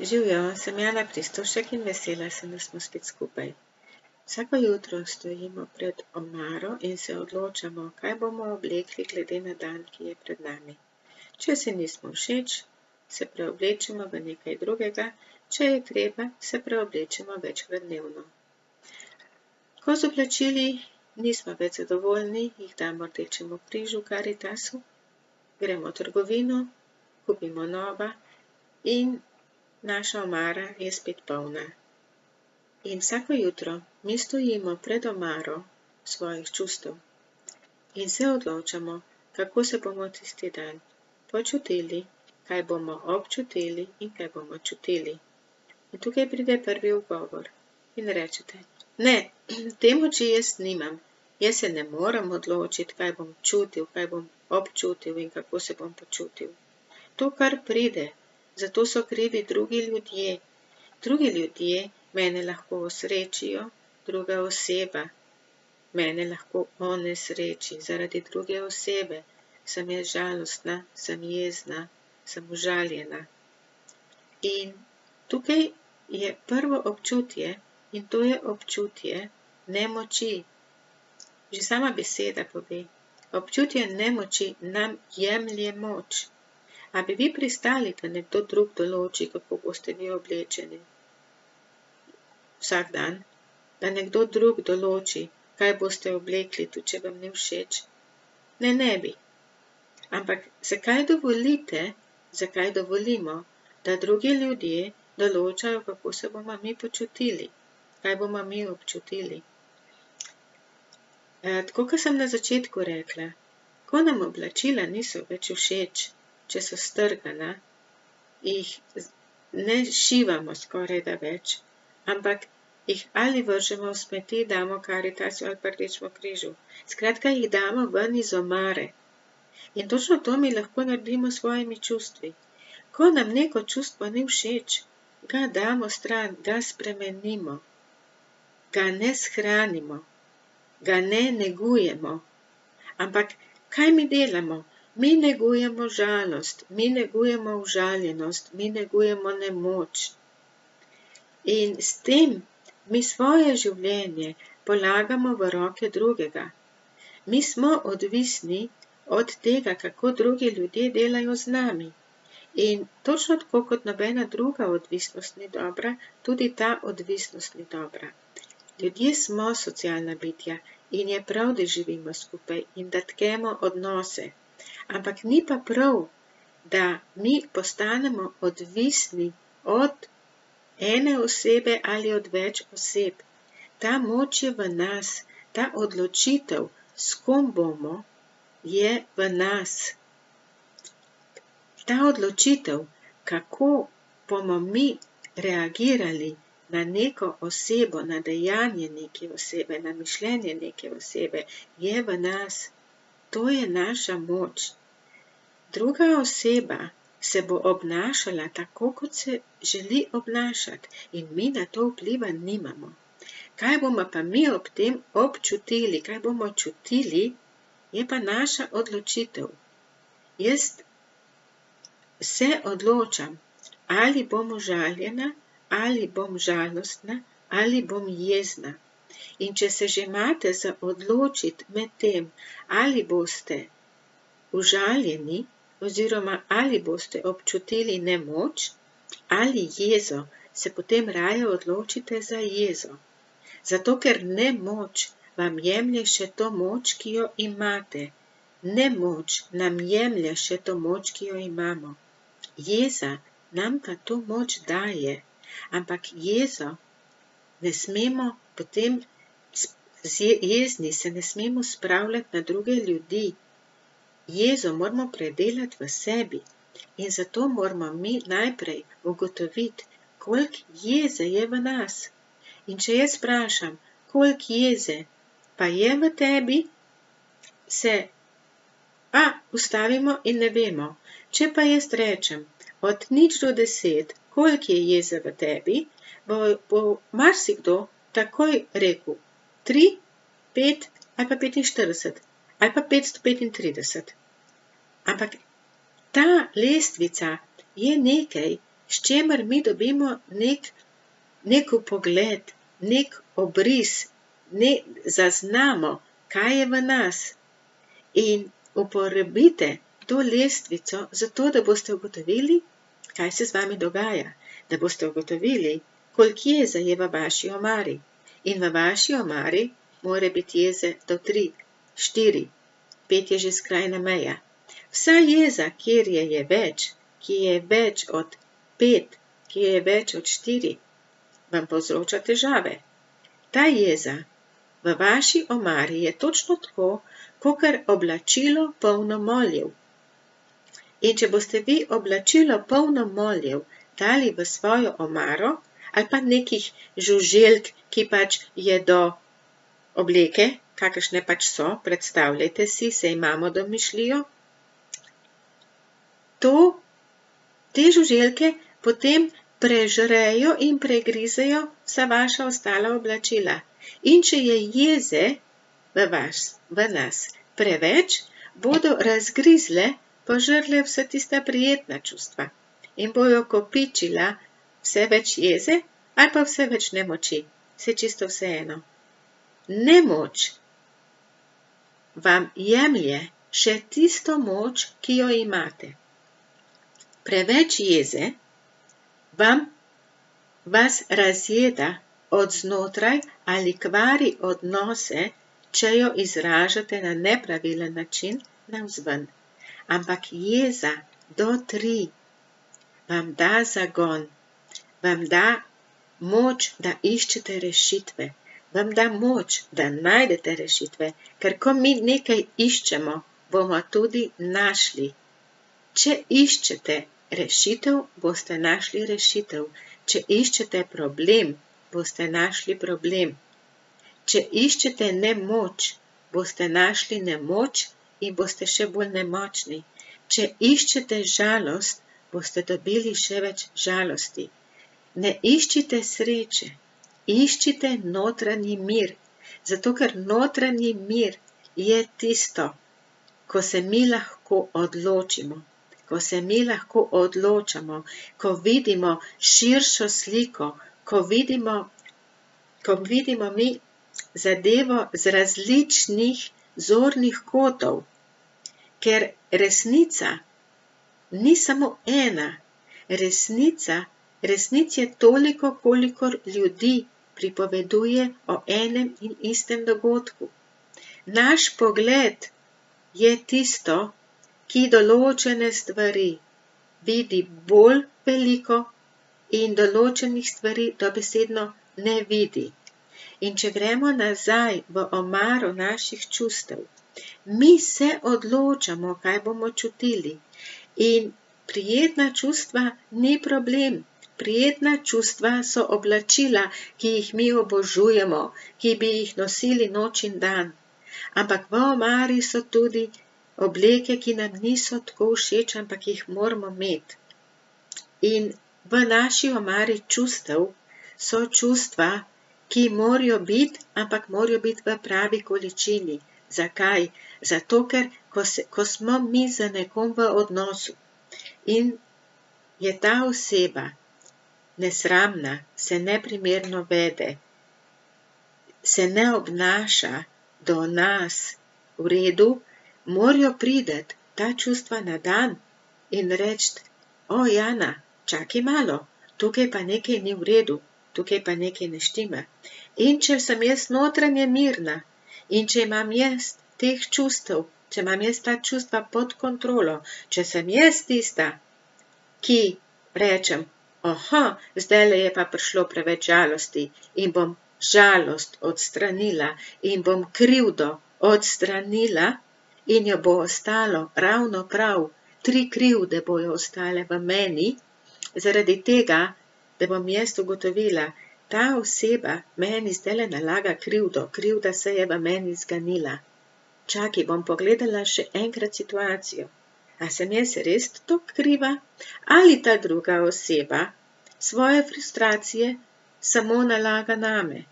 Živjo, sem Jana Pristovšek in vesela sem, da smo spet skupaj. Vsako jutro stojimo pred omaro in se odločamo, kaj bomo oblekli glede na dan, ki je pred nami. Če se nismo všeč, se preoblečemo v nekaj drugega, če je treba, se preoblečemo večkrat dnevno. Ko z oblačili nismo več zadovoljni, jih damo Rdečemu križu Karitasu, gremo v trgovino, kupimo nova in naša omara je spet polna. In vsako jutro mi stojimo pred omaro svojih čustev in se odločamo, kako se bomo tisti dan počutili, kaj bomo občutili in kaj bomo čutili. In tukaj pride prvi ugovor in rečete, ne, te moči jaz nimam, jaz se ne morem odločiti, kaj bom čutil, kaj bom občutil in kako se bom počutil. To kar pride, zato so krivi drugi ljudje. Drugi ljudje mene lahko osrečijo, druga oseba mene lahko onesreči zaradi druge osebe. Sem jaz žalostna, sem jezna, sem užaljena. In tukaj je prvo občutje in to je občutje nemoči. Že sama beseda pove, občutje nemoči nam jemlje moč. A bi vi pristali, da nekdo drug določi, kako boste vi oblečeni vsak dan? Da nekdo drug določi, kaj boste oblekli, tudi če vam ni všeč? Ne bi. Ampak zakaj dovolimo, da drugi ljudje določajo, kako se bomo mi počutili, kaj bomo mi občutili? Tako, kot sem na začetku rekla, ko nam oblačila niso več všeč, če so strgana, jih ne šivamo skorajda več, ampak jih ali vržemo v smeti, damo Karitasu ali pa Rdečemu križu. Skratka, jih damo ven iz omare. In točno to mi lahko naredimo s svojimi čustvi. Ko nam neko čustvo ni všeč, ga damo stran, ga spremenimo, ga ne shranimo, ga ne negujemo. Ampak kaj mi delamo? Mi negujemo žalost, mi negujemo užaljenost, mi negujemo nemoč. In s tem mi svoje življenje polagamo v roke drugega. Mi smo odvisni od tega, kako drugi ljudje delajo z nami. In točno tako kot nobena druga odvisnost ni dobra, tudi ta odvisnost ni dobra. Ljudje smo socialna bitja in je prav, da živimo skupaj in da tkemo odnose. Ampak ni pa prav, da mi postanemo odvisni od ene osebe ali od več oseb. Ta moč je v nas, ta odločitev, s kom bomo, je v nas. Ta odločitev, kako bomo mi reagirali na neko osebo, na dejanje neke osebe, na mišljenje neke osebe, je v nas. To je naša moč. Druga oseba se bo obnašala tako, kot se želi obnašati in mi na to vpliva nimamo. Kaj bomo pa mi ob tem občutili, kaj bomo čutili, je pa naša odločitev. Jaz se odločam, ali bom užaljena, ali bom žalostna, ali bom jezna. In če se že imate za odločiti med tem, ali boste užaljeni, oziroma ali boste občutili nemoč, ali jezo, se potem raje odločite za jezo. Zato, ker nemoč vam jemlje še to moč, ki jo imate. Nemoč nam jemlje še to moč, ki jo imamo. Jeza nam pa to moč daje, ampak jezo ne smemo potem, jezni se ne smemo spravljati na druge ljudi. Jezo moramo predelati v sebi in zato moramo mi najprej ugotoviti, koliko jeze je v nas. In če jaz vprašam, koliko jeze pa je v tebi, se ustavimo in ne vemo. Če pa jaz rečem, od 0 do 10, koliko je jeze v tebi, bo marsikdo takoj rekel 3, 5 ali pa 45 ali pa 535. Ampak ta lestvica je nekaj, s čemer mi dobimo nek vpogled, nek obris, zaznamo, kaj je v nas. In uporabite to lestvico zato, da boste ugotovili, kaj se z vami dogaja, da boste ugotovili, koliko jeze je v vaši omari. In v vaši omari mora biti jeze do 3, 4, 5 je že skrajna meja. Vsa jeza, kjer je več, ki je več od 5, ki je več od 4, vam povzroča težave. Ta jeza v vaši omari je točno tako, kakor oblačilo polno moljev. In če boste vi oblačilo polno moljev dali v svojo omaro, ali pa nekih žuželk, ki pač jedo obleke, kakršne pač so, predstavljajte si, se imamo domišljijo, te žuželke potem prežrejo in pregrizejo vsa vaša ostala oblačila. In če je jeze v nas preveč, bodo razgrizle, požrle vse tista prijetna čustva in bojo kopičila vse več jeze ali pa vse več nemoči, se čisto vseeno. Nemoč vam jemlje še tisto moč, ki jo imate. Preveč jeze vas razjeda od znotraj ali kvari odnose, če jo izražate na nepravilen način navzven. Ampak jeza do 3 vam da zagon, vam da moč, da iščete rešitve, vam da moč, da najdete rešitve, ker ko mi nekaj iščemo, bomo tudi našli. Če iščete rešitev, boste našli rešitev. Če iščete problem, boste našli problem. Če iščete nemoč, boste našli nemoč in boste še bolj nemočni. Če iščete žalost, boste dobili še več žalosti. Ne iščite sreče, iščite notranji mir, zato ker notranji mir je tisto, ko se mi lahko odločimo, ko se mi lahko odločamo, ko vidimo širšo sliko, ko vidimo mi zadevo z različnih zornih kotov, ker resnica ni samo ena. Resnic je toliko, kolikor ljudi pripoveduje o enem in istem dogodku. Naš pogled je tisto, ki določene stvari vidi bolj veliko in določenih stvari dobesedno ne vidi. In če gremo nazaj v omaro naših čustev, mi se odločamo, kaj bomo čutili. In prijetna čustva ni problem. Prijetna čustva so oblačila, ki jih mi obožujemo, ki bi jih nosili noč in dan. Ampak v omari so tudi obleke, ki nam niso tako všeč, ampak jih moramo imeti. In v naši omari čustev so čustva, ki morajo biti, ampak morajo biti v pravi količini. Zakaj? Zato, ker ko smo mi z nekom v odnosu in je ta oseba nesramna, se neprimerno vede, se ne obnaša do nas v redu, morajo priti ta čustva na dan in reči: "O, Jana, čakaj malo, tukaj pa nekaj ni v redu, tukaj pa nekaj ne štima." In če sem jaz notranje mirna, in če imam jaz teh čustev, če imam jaz ta čustva pod kontrolo, če sem jaz tista, ki rečem: "Aha, zdajle je pa prišlo preveč žalosti in bom žalost odstranila in bom krivdo odstranila in jo bo ostalo ravno prav, 3 krivde bojo ostale v meni, zaradi tega, da bom jaz ugotovila, ta oseba meni zdajle nalaga krivdo, krivda se je v meni zganila. Čakaj, bom pogledala še enkrat situacijo. A sem jaz res toliko kriva? Ali ta druga oseba svoje frustracije samo nalaga name?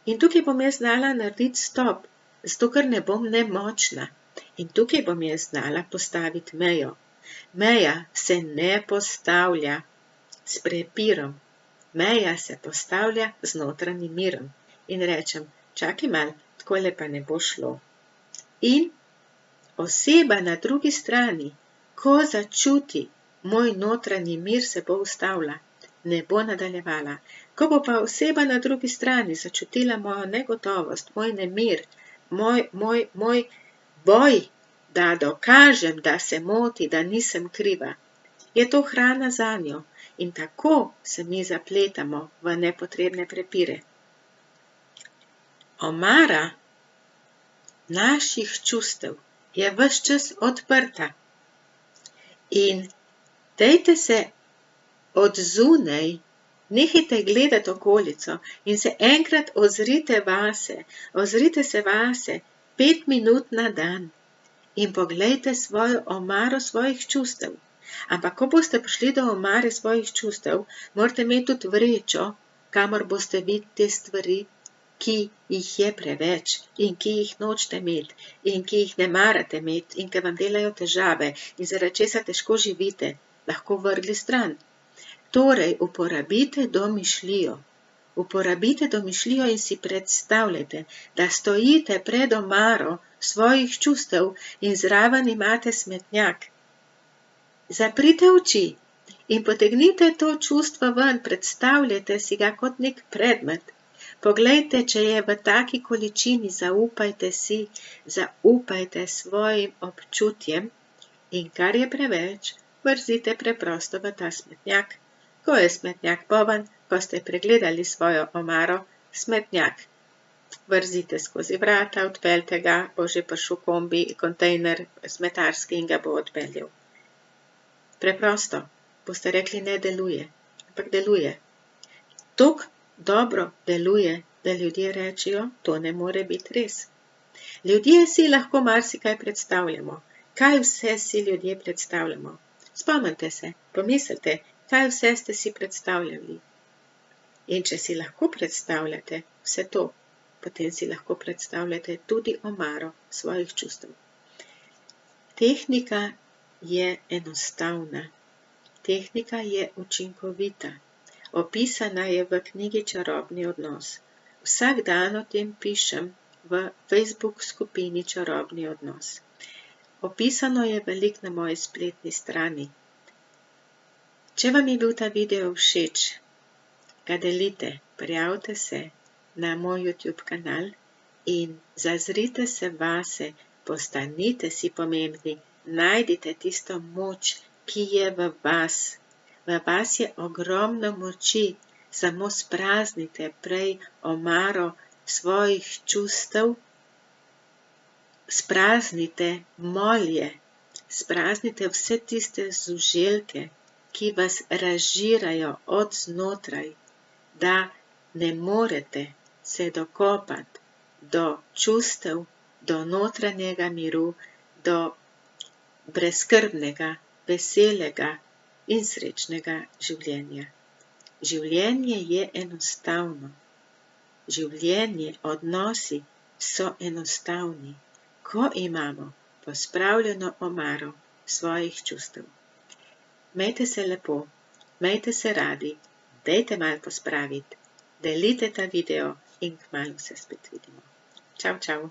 In tukaj bom jaz znala narediti stop, zato ker ne bom nemočna. In tukaj bom jaz znala postaviti mejo. Meja se ne postavlja, s prepirom. Meja se postavlja z notranjim mirom in rečem, čakaj malo, takole pa ne bo šlo. In oseba na drugi strani, ko začuti moj notranji mir, se bo ustavila, ne bo nadaljevala. Ko bo pa oseba na drugi strani začutila mojo negotovost, moj nemir, moj boj, da dokažem, da se moti, da nisem kriva, je to hrana zanjo in tako se mi zapletamo v nepotrebne prepire. Omara naših čustev je ves čas odprta in dajte se od zunaj, nehajte gledati okolico in se enkrat ozrite se vase 5 minut na dan in poglejte svojo omaro svojih čustev. Ampak, ko boste prišli do omare svojih čustev, morate imeti tudi vrečo, kamor boste videli te stvari, ki jih je preveč in ki jih nočete imeti in ki jih ne marate imeti in ki vam delajo težave in zaradi česa težko živite, lahko vrgli stran. Torej, uporabite domišljijo. Uporabite domišljijo in si predstavljajte, da stojite pred omaro svojih čustev in zraven imate smetnjak. Zaprite oči in potegnite to čustvo ven, predstavljajte si ga kot nek predmet. Poglejte, če je v taki količini, zaupajte si, zaupajte svojim občutjem in kar je preveč, vrzite preprosto v ta smetnjak. Ko je smetnjak poln, ko ste pregledali svojo omaro, smetnjak vrzite skozi vrata, odpeljte ga, bo že prišel kombi, kontejner smetarski in ga bo odpeljal. Preprosto, boste rekli, ne deluje, ampak deluje. Tok dobro deluje, da ljudje rečejo, to ne more biti res. Ljudje si lahko marsikaj predstavljamo. Kaj vse si ljudje predstavljamo? Spomnite se, pomislite, kaj vse ste si predstavljali. In če si lahko predstavljate vse to, potem si lahko predstavljate tudi omaro svojih čustev. Tehnika je enostavna. Tehnika je učinkovita. Opisana je v knjigi Čarobni odnos. Vsak dan o tem pišem v Facebook skupini Čarobni odnos. Opisano je veliko na moji spletni strani. Če vam je bil ta video všeč, ga delite, prijavite se na moj YouTube kanal in zazrite se vase, postanite si pomembni, najdite tisto moč, ki je v vas. V vas je ogromno moči, samo spraznite prej omaro svojih čustev, spraznite molje, spraznite vse tiste žuželke, ki vas razžirajo od znotraj, da ne morete se dokopati do čustev, do notranjega miru, do brezskrbnega, veselega in srečnega življenja. Življenje je enostavno. Življenje, odnosi so enostavni, ko imamo pospravljeno omaro svojih čustev. Imejte se lepo, imejte se radi, dajte malo pospraviti, delite ta video in kmalu se spet vidimo. Čau, čau.